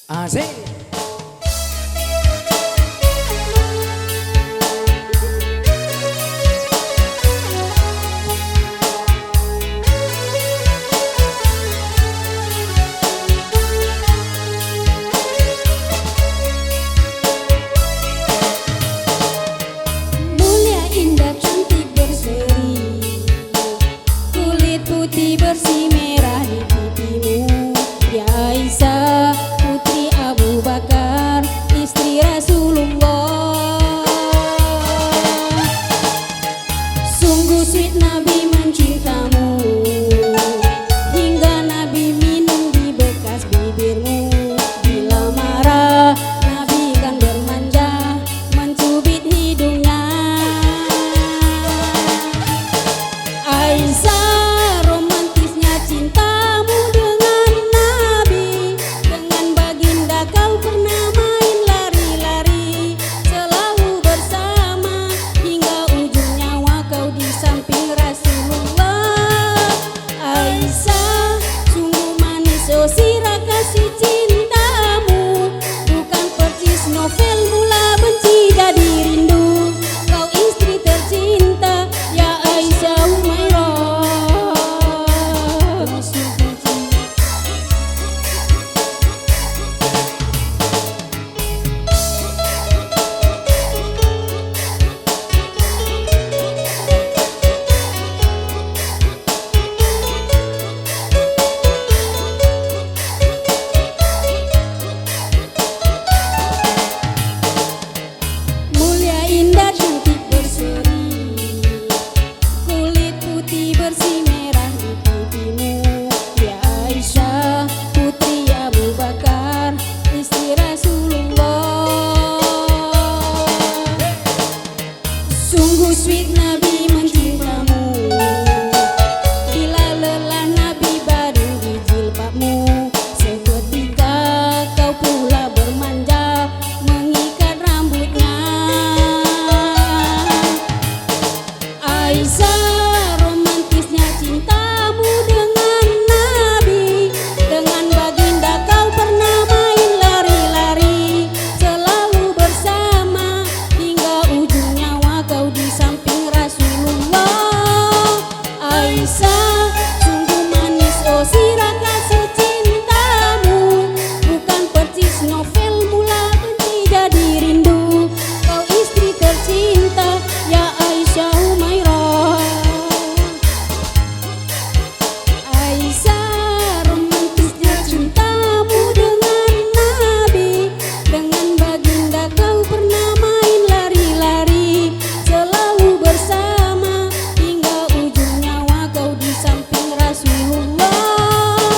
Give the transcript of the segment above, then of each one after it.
Asik. Mulia, indah, cantik, berseri, kulit putih bersih merah di pipimu. Ya Aisyah, putri Abu Bakar, istri Rasulullah. Sungguh sweet Nabi mencintamu, hingga Nabi minum di bekas bibirmu. Bila marah, Nabi kan bermanja, mencubit hidungnya. Aisyah, romantisnya cintamu dengan Nabi. Dengan baginda kau pernah main lari-lari, selalu bersama hingga ujung nyawa kau di samping Rasulullah. Aisyah, sungguh manis oh sirah kasih cintamu, bukan percis novel mula benci jadi rindu. Kau istri tercinta, ya Aisyah Humairah. Mulia, indah, cantik, berseri, kulit putih bersih merah di pipimu. Ya Aisyah, putri Abu Bakar, istri Rasulullah. Sungguh sweet Nabi mencintamu, bila lelah Nabi baring di jilbabmu. Seketika kau pula bermanja, mengikat rambutnya. Aisyah, romantisnya cintamu dengan Nabi. Dengan baginda kau pernah main lari-lari, selalu bersama hingga ujung nyawa kau di samping Rasulullah. Aisyah, sungguh manis oh sirah kasih cintamu, bukan percis novel mula benci jadi rindu. Kau istri tercinta, ya Aisyah Humairah. Aisyah, romantisnya cintamu dengan Nabi. Dengan baginda kau pernah main lari-lari, selalu bersama hingga ujung nyawa kau di samping Rasulullah.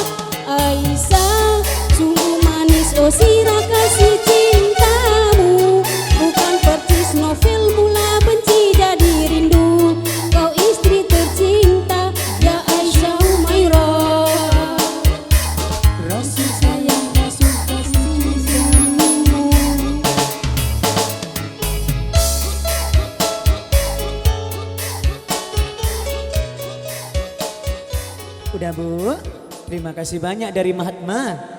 Aisyah, sungguh manis oh sirah kasih cintamu, bukan percis novel mula benci jadi rindu. Kau istri tercinta, ya Aisyah Humairah. Rasul sayang, Rasul kasih sayangmu. Udah Bu, terima kasih banyak dari Mahatma.